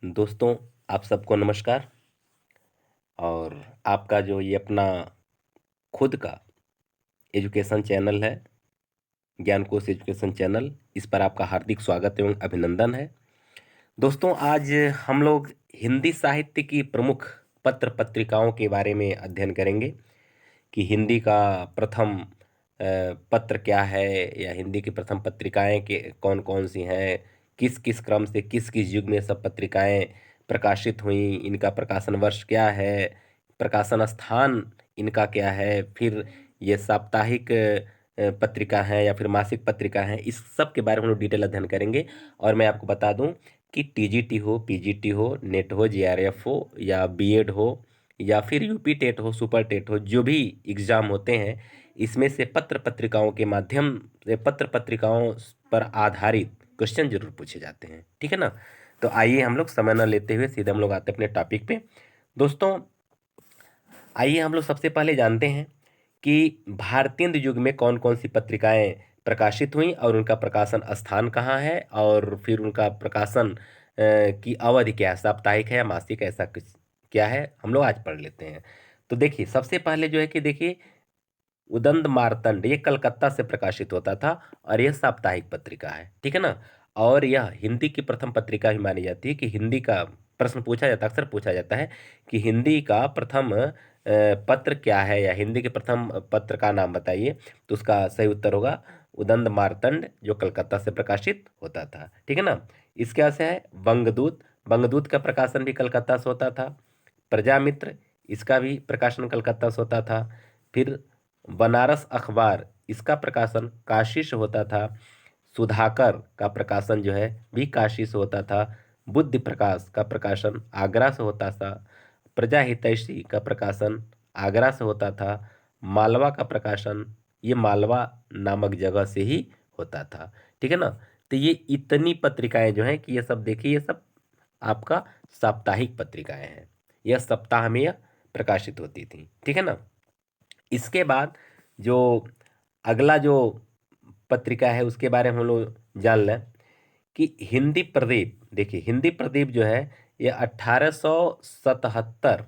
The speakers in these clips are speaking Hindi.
दोस्तों, आप सबको नमस्कार। और आपका जो ये अपना खुद का एजुकेशन चैनल है, ज्ञान कोश एजुकेशन चैनल, इस पर आपका हार्दिक स्वागत एवं अभिनंदन है। दोस्तों, आज हम लोग हिंदी साहित्य की प्रमुख पत्र पत्रिकाओं के बारे में अध्ययन करेंगे कि हिंदी का प्रथम पत्र क्या है, या हिंदी की प्रथम पत्रिकाएं के कौन कौन सी हैं, किस किस क्रम से किस किस युग में सब पत्रिकाएं प्रकाशित हुई, इनका प्रकाशन वर्ष क्या है, प्रकाशन स्थान इनका क्या है, फिर ये साप्ताहिक पत्रिका है या फिर मासिक पत्रिका है, इस सब के बारे में हम लोग डिटेल अध्ययन करेंगे। और मैं आपको बता दूं कि टीजीटी हो, पीजीटी हो, नेट हो, जेआरएफ हो, या बीएड हो, या फिर यूपी टेट हो, सुपर टेट हो, जो भी एग्जाम होते हैं, इसमें से पत्र पत्रिकाओं के माध्यम से पत्र पत्रिकाओं पर आधारित क्वेश्चन जरूर पूछे जाते हैं। ठीक है ना। तो आइए हम लोग समय न लेते हुए सीधे हम लोग आते हैं अपने टॉपिक पे। दोस्तों, आइए हम लोग सबसे पहले जानते हैं कि भारतेंदु युग में कौन कौन सी पत्रिकाएं प्रकाशित हुई और उनका प्रकाशन स्थान कहाँ है, और फिर उनका प्रकाशन की अवधि क्या है, साप्ताहिक है या मासिक है, ऐसा कुछ क्या है, हम लोग आज पढ़ लेते हैं। तो देखिए, सबसे पहले जो है कि देखिए, उदंत मार्तंड ये कलकत्ता से प्रकाशित होता था और यह साप्ताहिक पत्रिका है। ठीक है ना। और यह हिंदी की प्रथम पत्रिका भी मानी जाती है। कि हिंदी का प्रश्न पूछा जाता है, अक्सर पूछा जाता है कि हिंदी का प्रथम पत्र क्या है, या हिंदी के प्रथम पत्र का नाम बताइए। तो उसका सही उत्तर होगा उदंत मार्तंड, जो कलकत्ता से प्रकाशित होता था। ठीक है ना। इसके बाद से है बंगदूत। बंगदूत का प्रकाशन भी कलकत्ता से होता था। प्रजामित्र, इसका भी प्रकाशन कलकत्ता से होता था। फिर बनारस अखबार, इसका प्रकाशन काशी से होता था। सुधाकर का प्रकाशन जो है भी काशी से होता था। बुद्धि प्रकाश का प्रकाशन आगरा से होता था। प्रजा हितैषी का प्रकाशन आगरा से होता था। मालवा का प्रकाशन ये मालवा नामक जगह से ही होता था। ठीक है ना। तो ये इतनी पत्रिकाएं जो हैं कि ये सब देखिए, ये सब आपका साप्ताहिक पत्रिकाएं हैं। यह सप्ताह में यह प्रकाशित होती थी। ठीक है ना। इसके बाद जो अगला जो पत्रिका है उसके बारे में हम लोग जान लें कि हिंदी प्रदीप। देखिए, हिंदी प्रदीप जो है ये 1877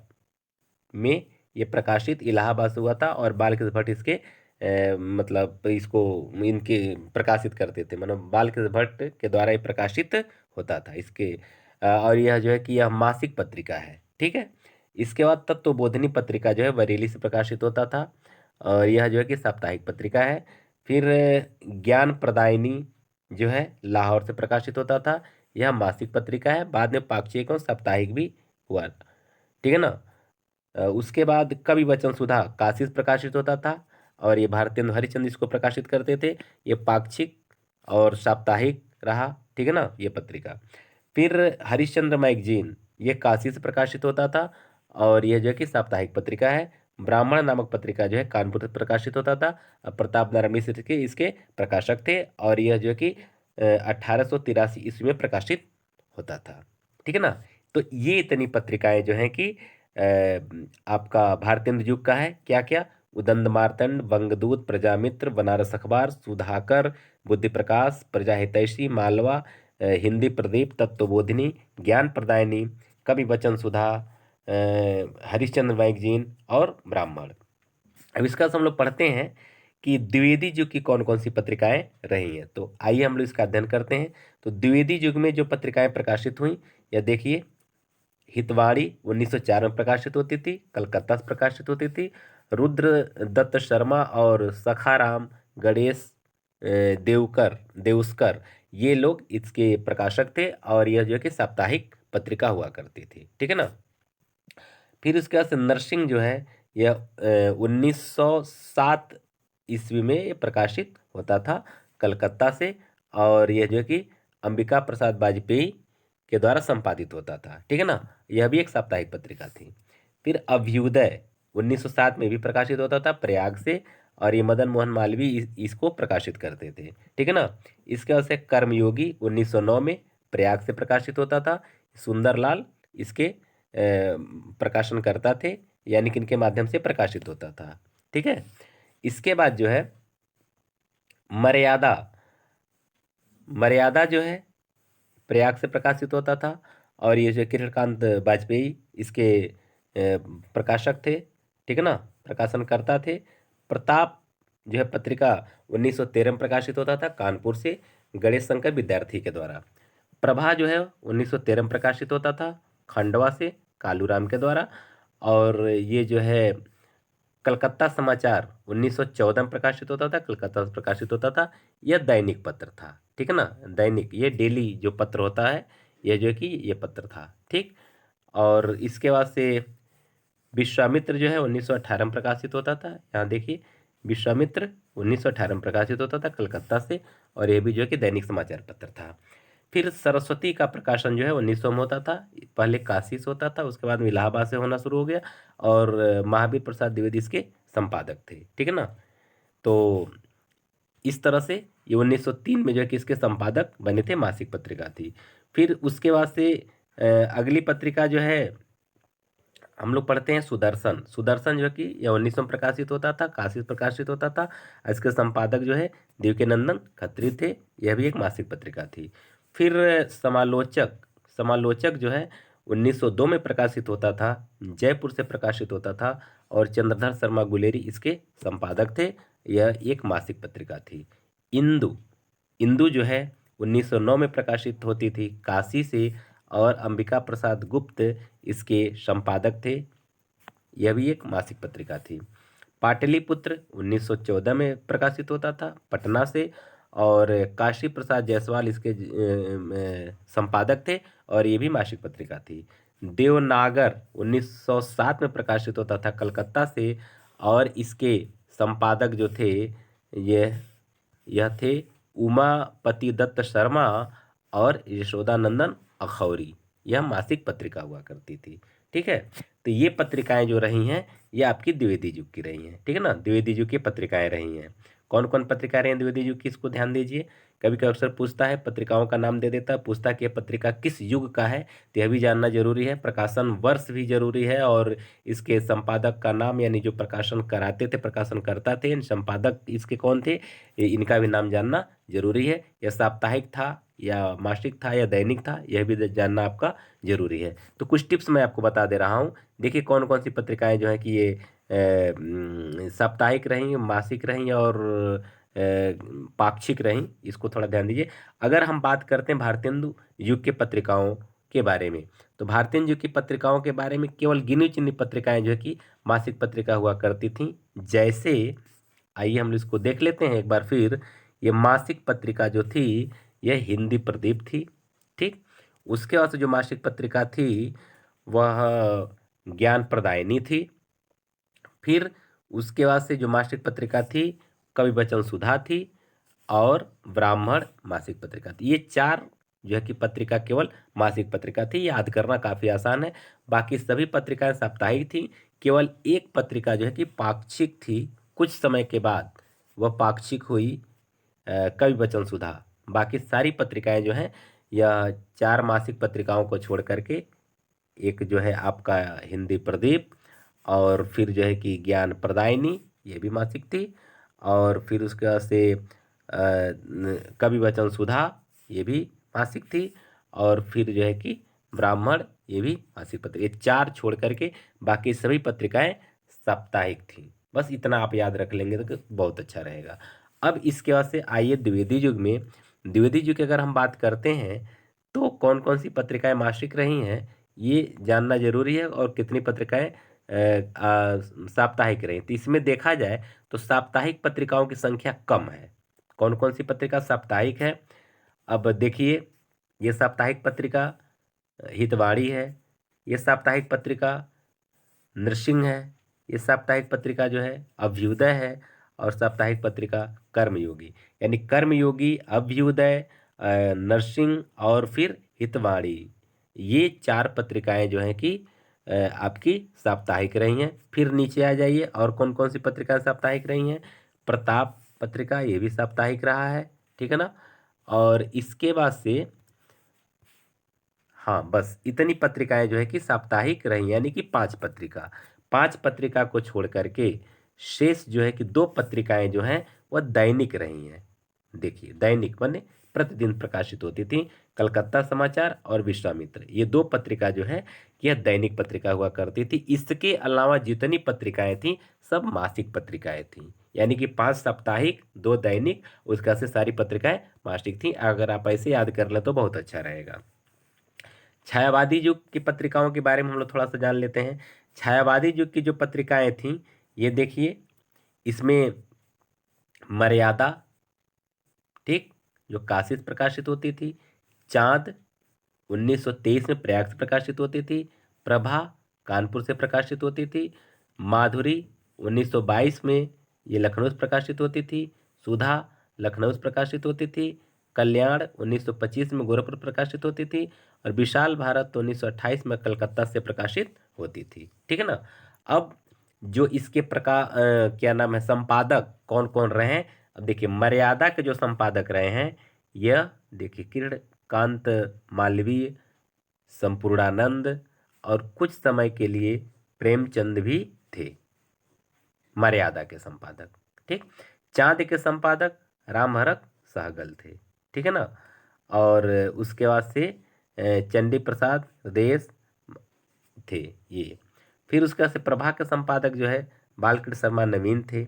में ये प्रकाशित इलाहाबाद से हुआ था। और बालकृष्ण भट्ट इसके मतलब इसको इनके प्रकाशित करते थे, मतलब बालकृष्ण भट्ट के द्वारा ये प्रकाशित होता था इसके। और यह जो है कि यह मासिक पत्रिका है। ठीक है। इसके बाद तत्वबोधिनी पत्रिका जो है बरेली से प्रकाशित होता था, और यह जो है कि साप्ताहिक पत्रिका है। फिर ज्ञान प्रदायिनी जो है लाहौर से प्रकाशित होता था, यह मासिक पत्रिका है। बाद में पाक्षिक और साप्ताहिक भी हुआ। ठीक है ना। उसके बाद कवि वचन सुधा काशी से प्रकाशित होता था, और ये भारतेंदु हरिश्चंद्र इसको प्रकाशित करते थे। ये पाक्षिक और साप्ताहिक रहा। ठीक है ना, ये पत्रिका। फिर हरिश्चंद्र मैगजीन ये काशी से प्रकाशित होता था, और यह जो है कि साप्ताहिक पत्रिका है। ब्राह्मण नामक पत्रिका जो है कानपुर से प्रकाशित होता था। प्रताप नारायण मिश्र के इसके प्रकाशक थे, और यह जो है कि 1883 ईस्वी में प्रकाशित होता था। ठीक है ना। तो ये इतनी पत्रिकाएं जो हैं कि आपका भारतेंदु युग का है। क्या क्या? उदंत मार्तंड, बंगदूत, प्रजामित्र, बनारस अखबार, सुधाकर, बुद्धि प्रकाश, प्रजा हितैषी, मालवा, हिंदी प्रदीप, तत्वबोधिनी, ज्ञान प्रदायिनी, कवि वचन सुधा, हरिश्चंद्र मैगजीन और ब्राह्मण। अब इसका हम लोग पढ़ते हैं कि द्विवेदी युग की कौन कौन सी पत्रिकाएं रही हैं। तो आइए हम लोग इसका अध्ययन करते हैं। तो द्विवेदी युग में जो पत्रिकाएं प्रकाशित हुई, या देखिए, हितवाणी 1904 में प्रकाशित होती थी, कलकत्ता से प्रकाशित होती थी। रुद्र दत्त शर्मा और सखाराम गणेश देवकर देउस्कर ये लोग इसके प्रकाशक थे, और यह जो है कि साप्ताहिक पत्रिका हुआ करती थी। ठीक है ना। फिर उसके बाद से नरसिंह जो है यह 1907 ईस्वी में ये प्रकाशित होता था कलकत्ता से, और यह जो है कि अंबिका प्रसाद वाजपेयी के द्वारा संपादित होता था। ठीक है ना। यह भी एक साप्ताहिक पत्रिका थी। फिर अभ्युदय 1907 में भी प्रकाशित होता था प्रयाग से, और ये मदन मोहन मालवीय इसको प्रकाशित करते थे। ठीक है ना। इसके बाद से कर्मयोगी 1909 में प्रयाग से प्रकाशित होता था। सुंदरलाल इसके प्रकाशन करता थे, यानी कि इनके माध्यम से प्रकाशित होता था। ठीक है। इसके बाद जो है मर्यादा। मर्यादा जो है प्रयाग से प्रकाशित होता था, और ये जो कृष्णकांत वाजपेयी इसके प्रकाशक थे, ठीक है ना, प्रकाशनकर्ता थे। प्रताप जो है पत्रिका 1913 में प्रकाशित होता था कानपुर से गणेश शंकर विद्यार्थी के द्वारा। प्रभा जो है 1913 में प्रकाशित होता था खंडवा से कालूराम के द्वारा। और ये जो है कलकत्ता समाचार 1914 में प्रकाशित होता था, कलकत्ता से प्रकाशित होता था। यह दैनिक पत्र था, ठीक है ना, दैनिक, ये डेली जो पत्र होता है, यह जो है कि ये पत्र था, ठीक। और इसके बाद से विश्वामित्र जो है 1918 में प्रकाशित होता था। यहाँ देखिए, विश्वामित्र 1918 में प्रकाशित होता था कलकत्ता से, और यह भी जो है कि दैनिक समाचार पत्र था। फिर सरस्वती का प्रकाशन जो है 1900 में होता था। पहले काशी से होता था, उसके बाद में इलाहाबाद से होना शुरू हो गया, और महावीर प्रसाद द्विवेदी इसके संपादक थे, ठीक है ना। तो इस तरह से ये 1903 में जो है कि इसके संपादक बने थे, मासिक पत्रिका थी। फिर उसके बाद से अगली पत्रिका जो है हम लोग पढ़ते हैं सुदर्शन। सुदर्शन जो है कि यह 1900 में प्रकाशित होता था, काशी से प्रकाशित होता था। इसके संपादक जो है देवकीनंदन खत्री थे। यह भी एक मासिक पत्रिका थी। फिर समालोचक, समालोचक जो है 1902 में प्रकाशित होता था, जयपुर से प्रकाशित होता था, और चंद्रधर शर्मा गुलेरी इसके संपादक थे। यह एक मासिक पत्रिका थी। इंदु, इंदु जो है 1909 में प्रकाशित होती थी काशी से, और अंबिका प्रसाद गुप्त इसके संपादक थे। यह भी एक मासिक पत्रिका थी। पाटलिपुत्र 1914 में प्रकाशित होता था पटना से, और काशी प्रसाद जायसवाल इसके संपादक थे, और ये भी मासिक पत्रिका थी। देवनागर 1907 में प्रकाशित होता था कलकत्ता से, और इसके संपादक जो थे यह थे उमापति दत्त शर्मा और यशोदानंदन अखौरी। यह मासिक पत्रिका हुआ करती थी, ठीक है। तो ये पत्रिकाएं जो रही हैं, ये आपकी द्विवेदी युग की रही हैं, ठीक है ना, द्विवेदी युग की पत्रिकाएं रही हैं। कौन कौन पत्रिकाएं रही हैं द्विवेदी युग की, इसको ध्यान दीजिए। कभी कभी अक्सर पूछता है, पत्रिकाओं का नाम दे देता है, पूछता है कि यह पत्रिका किस युग का है, तो यह भी जानना जरूरी है। प्रकाशन वर्ष भी जरूरी है, और इसके संपादक का नाम, यानी जो प्रकाशन कराते थे, प्रकाशन करता थे, इन संपादक इसके कौन थे, इनका भी नाम जानना जरूरी है। यह साप्ताहिक था या मासिक था या दैनिक था, यह भी जानना आपका जरूरी है। तो कुछ टिप्स मैं आपको बता दे रहा हूँ। देखिए कौन कौन सी पत्रिकाएं जो है कि ये साप्ताहिक रहीं, मासिक रहीं, और पाक्षिक रहीं, इसको थोड़ा ध्यान दीजिए। अगर हम बात करते हैं भारतेंदु युग के पत्रिकाओं के बारे में, तो भारतेंदु युग की पत्रिकाओं के बारे में केवल गिनी चुनी पत्रिकाएं जो है कि मासिक पत्रिका हुआ करती थीं। जैसे, आइए हम इसको देख लेते हैं एक बार फिर। ये मासिक पत्रिका जो थी, यह हिंदी प्रदीप थी, ठीक। उसके बाद से जो मासिक पत्रिका थी वह ज्ञान प्रदायिनी थी। फिर उसके बाद से जो मासिक पत्रिका थी कवि वचन सुधा थी, और ब्राह्मण मासिक पत्रिका थी। ये चार जो है कि पत्रिका केवल मासिक पत्रिका थी। याद करना काफ़ी आसान है। बाकी सभी पत्रिकाएं साप्ताहिक थी। केवल एक पत्रिका जो है कि पाक्षिक थी, कुछ समय के बाद वह पाक्षिक हुई, कवि वचन सुधा। बाकी सारी पत्रिकाएं जो हैं, यह चार मासिक पत्रिकाओं को छोड़ करके, एक जो है आपका हिंदी प्रदीप, और फिर जो है कि ज्ञान प्रदायिनी, ये भी मासिक थी, और फिर उसके बाद से कवि वचन सुधा, ये भी मासिक थी, और फिर जो है कि ब्राह्मण, ये भी मासिक पत्रिका। ये चार छोड़ करके बाकी सभी पत्रिकाएं साप्ताहिक थी। बस इतना आप याद रख लेंगे तो बहुत अच्छा रहेगा। अब इसके बाद से आइए द्विवेदी युग में। द्विवेदी युग की अगर हम बात करते हैं, तो कौन कौन सी पत्रिकाएं मासिक रही हैं, ये जानना जरूरी है, और कितनी पत्रिकाएं साप्ताहिक रही। तो इसमें देखा जाए तो साप्ताहिक पत्रिकाओं की संख्या कम है। कौन कौन सी पत्रिका साप्ताहिक है, अब देखिए। ये साप्ताहिक पत्रिका हितवाणी है, ये साप्ताहिक पत्रिका नृसिंह है, ये साप्ताहिक पत्रिका जो है अभ्युदय है, और साप्ताहिक पत्रिका कर्मयोगी। यानी कर्मयोगी, अभ्युदय, नरसिंह और फिर हितवाणी, ये चार पत्रिकाएं जो हैं कि आपकी साप्ताहिक रही हैं। फिर नीचे आ जाइए, और कौन कौन सी पत्रिकाएं साप्ताहिक रही हैं। प्रताप पत्रिका, ये भी साप्ताहिक रहा है, ठीक है ना। और इसके बाद से, हाँ, बस इतनी पत्रिकाएं जो है कि साप्ताहिक रही, यानी कि पांच पत्रिका। पांच पत्रिका को छोड़ करके शेष जो है कि दो पत्रिकाएं जो हैं वह दैनिक रही हैं। देखिए, दैनिक माने प्रतिदिन प्रकाशित होती थी, कलकत्ता समाचार और विश्वामित्र। ये 2 पत्रिका जो है यह दैनिक पत्रिका हुआ करती थी। इसके अलावा जितनी पत्रिकाएं थीं सब मासिक पत्रिकाएं थीं, यानी कि 5 साप्ताहिक, 2 दैनिक, उसका से सारी पत्रिकाएं मासिक थीं। अगर आप ऐसे याद कर लें तो बहुत अच्छा रहेगा। छायावादी युग की पत्रिकाओं के बारे में हम लोग थोड़ा सा जान लेते हैं। छायावादी युग की जो पत्रिकाएं थीं, ये देखिए, इसमें मर्यादा, ठीक, जो काशी से प्रकाशित होती थी, चांद 1923 में प्रयाग से प्रकाशित होती थी, प्रभा कानपुर से प्रकाशित होती थी, माधुरी 1922 में ये लखनऊ से प्रकाशित होती थी, सुधा लखनऊ से प्रकाशित होती थी, कल्याण 1925 में गोरखपुर प्रकाशित होती थी, और विशाल भारत 1928 में कलकत्ता से प्रकाशित होती थी। ठीक है ना। अब जो इसके क्या नाम है, संपादक कौन कौन रहे हैं। अब देखिए, मर्यादा के जो संपादक रहे हैं, यह देखिए किरणकांत मालवीय, संपूर्णानंद और कुछ समय के लिए प्रेमचंद भी थे मर्यादा के संपादक। ठीक। चांद के संपादक रामहरख सहगल थे। ठीक है ना। और उसके बाद से चंडी प्रसाद देश थे ये। फिर उसके बाद से प्रभा के संपादक जो है बालकृष्ण शर्मा नवीन थे।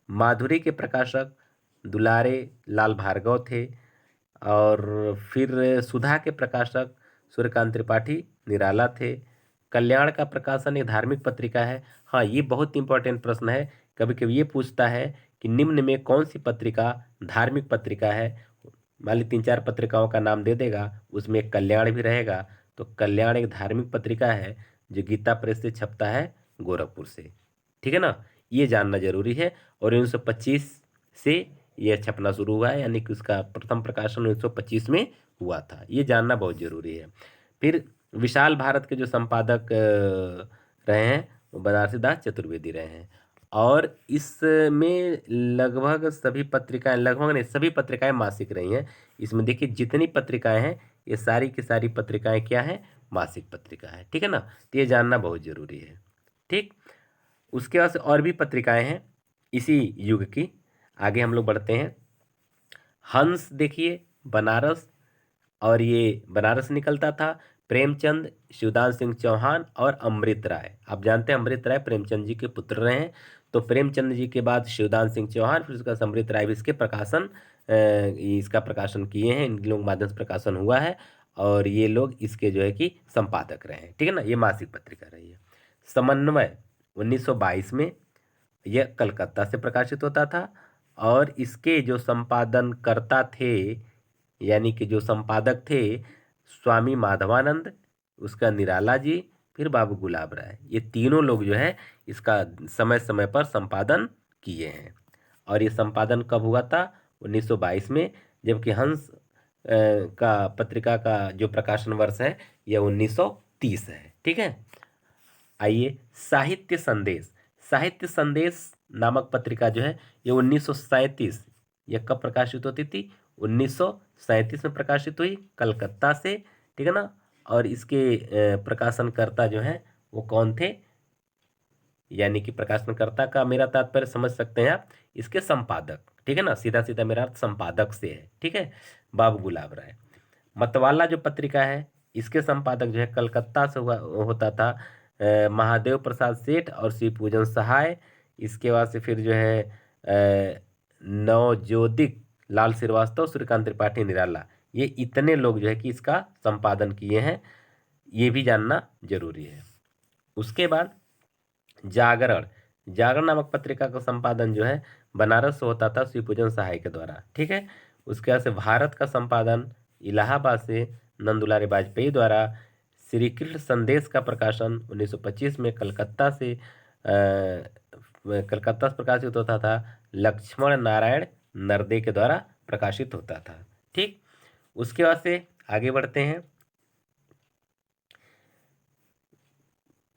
माधुरी के प्रकाशक दुलारे लाल भार्गव थे। और फिर सुधा के प्रकाशक सूर्यकांत त्रिपाठी निराला थे। कल्याण का प्रकाशन एक धार्मिक पत्रिका है। हाँ, ये बहुत इंपॉर्टेंट प्रश्न है, कभी कभी ये पूछता है कि निम्न में कौन सी पत्रिका धार्मिक पत्रिका है। मान ली 3-4 पत्रिकाओं का नाम दे देगा, उसमें एक कल्याण भी रहेगा, तो कल्याण एक धार्मिक पत्रिका है जो गीता प्रेस से छपता है गोरखपुर से। ठीक है ना, ये जानना जरूरी है। और 1925 से यह छपना शुरू हुआ है, यानी कि उसका प्रथम प्रकाशन 1925 में हुआ था। ये जानना बहुत जरूरी है। फिर विशाल भारत के जो संपादक रहे हैं वो बनारसी दास चतुर्वेदी रहे हैं। और इसमें लगभग सभी पत्रिकाएं, लगभग नहीं, सभी पत्रिकाएं मासिक रही हैं। इसमें देखिए जितनी पत्रिकाएं हैं ये सारी की सारी पत्रिकाएं क्या हैं, मासिक पत्रिका है। ठीक है ना, तो ये जानना बहुत जरूरी है। ठीक। उसके बाद से और भी पत्रिकाएं हैं इसी युग की। आगे हम लोग बढ़ते हैं। हंस देखिए बनारस, और ये बनारस निकलता था। प्रेमचंद, शिवदान सिंह चौहान और अमृत राय। आप जानते हैं अमृत राय प्रेमचंद जी के पुत्र रहे हैं। तो प्रेमचंद जी के बाद शिवदान सिंह चौहान, फिर उसका अमृत राय भी इसका प्रकाशन किए हैं। इन लोगों के माध्यम से प्रकाशन हुआ है, और ये लोग इसके जो है कि संपादक रहे हैं। ठीक है ना, ये मासिक पत्रिका रही है। समन्वय 1922 में यह कलकत्ता से प्रकाशित होता था, और इसके जो संपादनकर्ता थे, यानी कि जो संपादक थे, स्वामी माधवानंद, उसका निराला जी, फिर बाबू गुलाब राय, ये तीनों लोग जो है इसका समय समय पर संपादन किए हैं। और ये संपादन कब हुआ था, 1922 में, जबकि हंस का पत्रिका का जो प्रकाशन वर्ष है यह 1930 है। ठीक है। आइए, साहित्य संदेश। साहित्य संदेश नामक पत्रिका जो है ये 1937, यह कब प्रकाशित होती थी, 1937 में प्रकाशित हुई कलकत्ता से। ठीक है ना। और इसके प्रकाशनकर्ता जो हैं वो कौन थे, यानी कि प्रकाशनकर्ता का मेरा तात्पर्य समझ सकते हैं आप, इसके संपादक। ठीक है ना, सीधा सीधा मेरा अर्थ संपादक से है। ठीक है, बाबू गुलाब राय। मतवाला जो पत्रिका है इसके संपादक जो है कलकत्ता से होता था महादेव प्रसाद सेठ और शिव पूजन सहाय। इसके बाद से फिर जो है नवज्योतिक लाल श्रीवास्तव, सूर्यकांत त्रिपाठी निराला, ये इतने लोग जो है कि इसका संपादन किए हैं, ये भी जानना जरूरी है। उसके बाद जागरण। जागरण नामक पत्रिका का संपादन जो है बनारस से होता था शिव पूजन सहाय के द्वारा। ठीक है। उसके बाद से भारत का संपादन इलाहाबाद से नंदुलारे वाजपेयी द्वारा। श्री कृष्ण संदेश का प्रकाशन 1925 में कलकत्ता से प्रकाशित होता था। लक्ष्मण नारायण नर्दे के द्वारा प्रकाशित होता था। ठीक। उसके बाद से आगे बढ़ते हैं।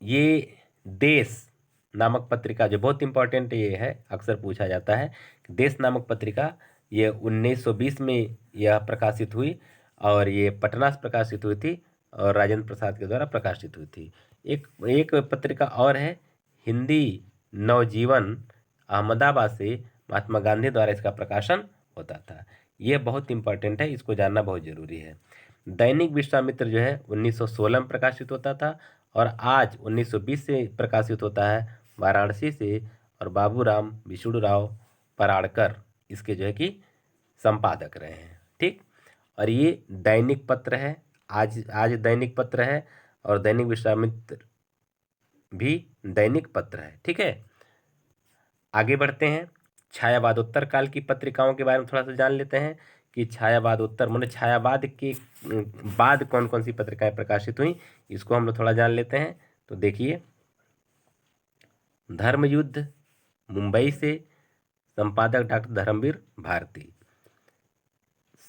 ये देश नामक पत्रिका जो बहुत इंपॉर्टेंट ये है, अक्सर पूछा जाता है। देश नामक पत्रिका ये 1920 में यह प्रकाशित हुई, और ये पटना से प्रकाशित हुई थी, और राजेंद्र प्रसाद के द्वारा प्रकाशित हुई थी। एक पत्रिका और है हिंदी नवजीवन, अहमदाबाद से महात्मा गांधी द्वारा इसका प्रकाशन होता था। ये बहुत इंपॉर्टेंट है, इसको जानना बहुत ज़रूरी है। दैनिक विश्वामित्र जो है 1916 में प्रकाशित होता था और आज 1920 से प्रकाशित होता है वाराणसी से, और बाबूराम विष्णुराव पराड़कर इसके जो है कि संपादक रहे हैं। ठीक, और ये दैनिक पत्र है, आज आज दैनिक पत्र है, और दैनिक विश्वामित्र भी दैनिक पत्र है। ठीक है, आगे बढ़ते हैं। छायावादोत्तर काल की पत्रिकाओं के बारे में थोड़ा सा जान लेते हैं कि छायावादोत्तर माने छायावाद के बाद कौन कौन सी पत्रिकाएं प्रकाशित हुई, इसको हम लोग थोड़ा जान लेते हैं। तो देखिए, धर्मयुद्ध मुंबई से, संपादक डॉक्टर धर्मवीर भारती।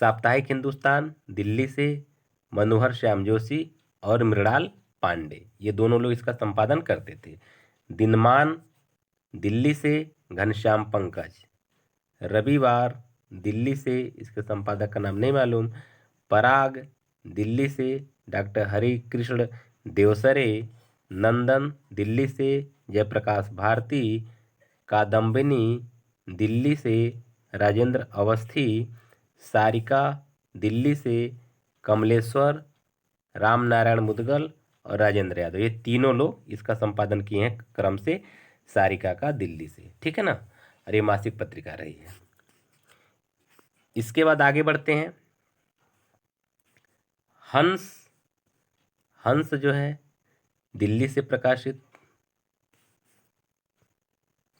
साप्ताहिक हिंदुस्तान दिल्ली से, मनोहर श्याम जोशी और मृणाल पांडे, ये दोनों लोग इसका संपादन करते थे। दिनमान दिल्ली से घनश्याम पंकज। रविवार दिल्ली से, इसके संपादक का नाम नहीं मालूम। पराग दिल्ली से डॉक्टर हरि कृष्ण देवसरे। नंदन दिल्ली से जयप्रकाश भारती। कादम्बिनी दिल्ली से राजेंद्र अवस्थी। सारिका दिल्ली से कमलेश्वर, राम नारायण मुदगल और राजेंद्र यादव, ये तीनों लोग इसका संपादन किए हैं क्रम से, सारिका का दिल्ली से। ठीक है ना, और ये मासिक पत्रिका रही है। इसके बाद आगे बढ़ते हैं। हंस, हंस जो है दिल्ली से प्रकाशित,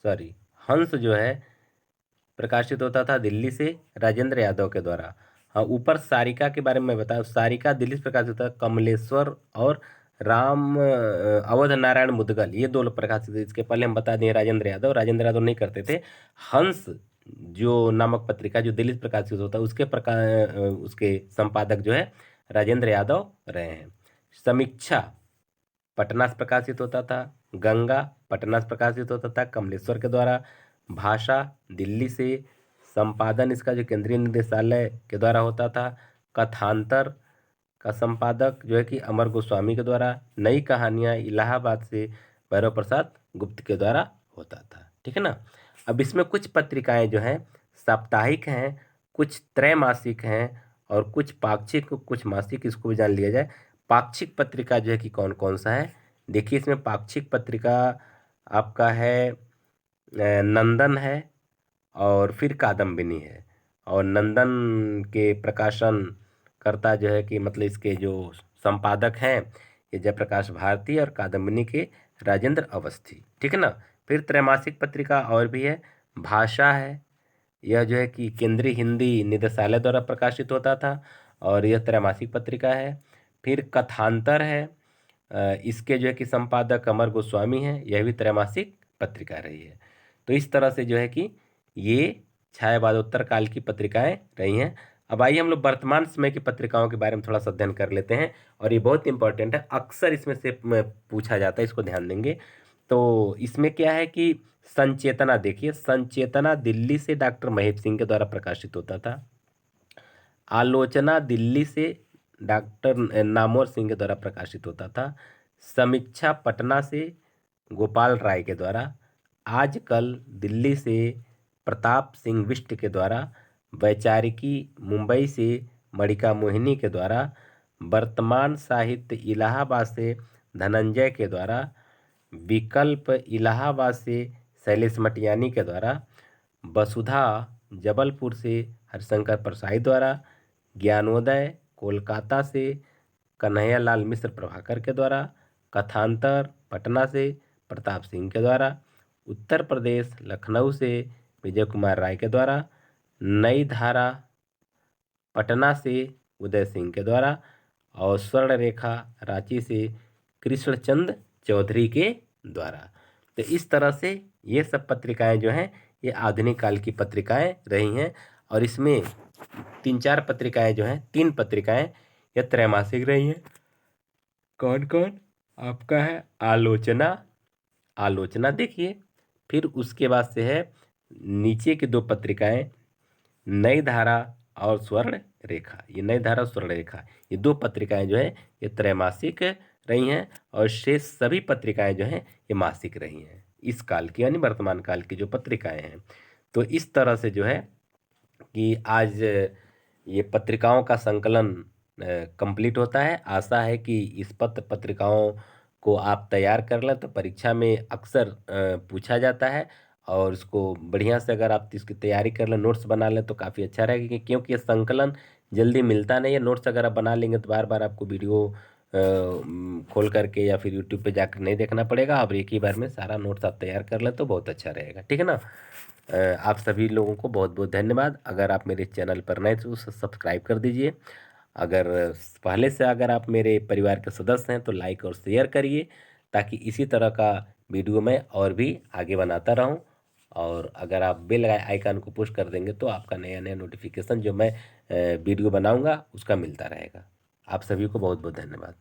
हंस जो है प्रकाशित होता था दिल्ली से राजेंद्र यादव के द्वारा। हाँ, ऊपर सारिका के बारे में मैं बताया, सारिका दिल्ली से प्रकाशित होता है, कमलेश्वर और राम अवध नारायण मुदगल, ये दो लोग प्रकाशित थे। इसके पहले हम बता दें राजेंद्र यादव नहीं करते थे। हंस जो नामक पत्रिका जो दिल्ली से प्रकाशित होता है, उसके संपादक जो है राजेंद्र यादव रहे हैं। समीक्षा पटना से प्रकाशित होता था। गंगा पटना से प्रकाशित होता था कमलेश्वर के द्वारा। भाषा दिल्ली से, संपादन इसका जो केंद्रीय निदेशालय के द्वारा होता था। कथांतर का संपादक जो है कि अमर गोस्वामी के द्वारा। नई कहानियाँ इलाहाबाद से भैरव प्रसाद गुप्त के द्वारा होता था। ठीक है ना। अब इसमें कुछ पत्रिकाएं जो हैं साप्ताहिक हैं, कुछ त्रैमासिक हैं और कुछ पाक्षिक, कुछ मासिक, इसको भी जान लिया जाए। पाक्षिक पत्रिका जो है कि कौन कौन सा है, देखिए इसमें पाक्षिक पत्रिका आपका है नंदन है और फिर कादम्बिनी है। और नंदन के प्रकाशन कर्ता जो है कि मतलब इसके जो संपादक हैं ये जयप्रकाश भारती और कादम्बिनी के राजेंद्र अवस्थी। ठीक है ना। फिर त्रैमासिक पत्रिका और भी है। भाषा है, यह जो है कि केंद्रीय हिंदी निदेशालय द्वारा प्रकाशित होता था और यह त्रैमासिक पत्रिका है। फिर कथांतर है, इसके जो है कि संपादक अमर गोस्वामी हैं, यह भी त्रैमासिक पत्रिका रही है। तो इस तरह से जो है कि ये छायावादोत्तर काल की पत्रिकाएं रही हैं। अब आइए हम लोग वर्तमान समय की पत्रिकाओं के बारे में थोड़ा सा अध्ययन कर लेते हैं, और ये बहुत इंपॉर्टेंट है, अक्सर इसमें से पूछा जाता है, इसको ध्यान देंगे। तो इसमें क्या है कि संचेतना, देखिए संचेतना दिल्ली से डॉक्टर महेश सिंह के द्वारा प्रकाशित होता था। आलोचना दिल्ली से डॉक्टर नामोर सिंह के द्वारा प्रकाशित होता था। समीक्षा पटना से गोपाल राय के द्वारा। आजकल दिल्ली से प्रताप सिंह बिष्ट के द्वारा। वैचारिकी मुंबई से मणिका मोहिनी के द्वारा। वर्तमान साहित्य इलाहाबाद से धनंजय के द्वारा। विकल्प इलाहाबाद से शैलेश मटियानी के द्वारा। वसुधा जबलपुर से हरिशंकर परसाई द्वारा। ज्ञानोदय कोलकाता से कन्हैयालाल मिश्र प्रभाकर के द्वारा। कथांतर पटना से प्रताप सिंह के द्वारा। उत्तर प्रदेश लखनऊ से विजय कुमार राय के द्वारा। नई धारा पटना से उदय सिंह के द्वारा। और स्वर्ण रेखा रांची से कृष्णचंद चौधरी के द्वारा। तो इस तरह से ये सब पत्रिकाएं जो हैं ये आधुनिक काल की पत्रिकाएं रही हैं, और इसमें तीन चार पत्रिकाएं जो हैं, तीन पत्रिकाएं ये त्रैमासिक रही हैं। कौन कौन, आपका है आलोचना, आलोचना देखिए। फिर उसके बाद से है नीचे की दो पत्रिकाएं नई धारा और स्वर्ण रेखा। ये नई धारा और स्वर्ण रेखा ये दो पत्रिकाएं जो है ये त्रैमासिक रही हैं, और शेष सभी पत्रिकाएं जो हैं ये मासिक रही हैं इस काल की, यानी वर्तमान काल की जो पत्रिकाएं हैं। तो इस तरह से जो है कि आज ये पत्रिकाओं का संकलन कंप्लीट होता है। आशा है कि इस पत्र पत्रिकाओं को आप तैयार कर लें तो परीक्षा में अक्सर पूछा जाता है, और इसको बढ़िया से अगर आप इसकी तैयारी कर लें, नोट्स बना लें तो काफ़ी अच्छा रहेगा, क्योंकि ये संकलन जल्दी मिलता नहीं है। नोट्स अगर आप बना लेंगे तो बार बार आपको वीडियो खोल करके या फिर यूट्यूब पे जाकर नहीं देखना पड़ेगा, और एक ही बार में सारा नोट्स आप तैयार कर लें तो बहुत अच्छा रहेगा। ठीक है ना। आप सभी लोगों को बहुत बहुत धन्यवाद। अगर आप मेरे चैनल पर नए तो उसे सब्सक्राइब कर दीजिए। अगर पहले से अगर आप मेरे परिवार के सदस्य हैं तो लाइक और शेयर करिए, ताकि इसी तरह का वीडियो मैं और भी आगे बनाता रहूं। और अगर आप बेल आइकन को पुश कर देंगे तो आपका नया नया नोटिफिकेशन जो मैं वीडियो बनाऊंगा उसका मिलता रहेगा। आप सभी को बहुत बहुत धन्यवाद।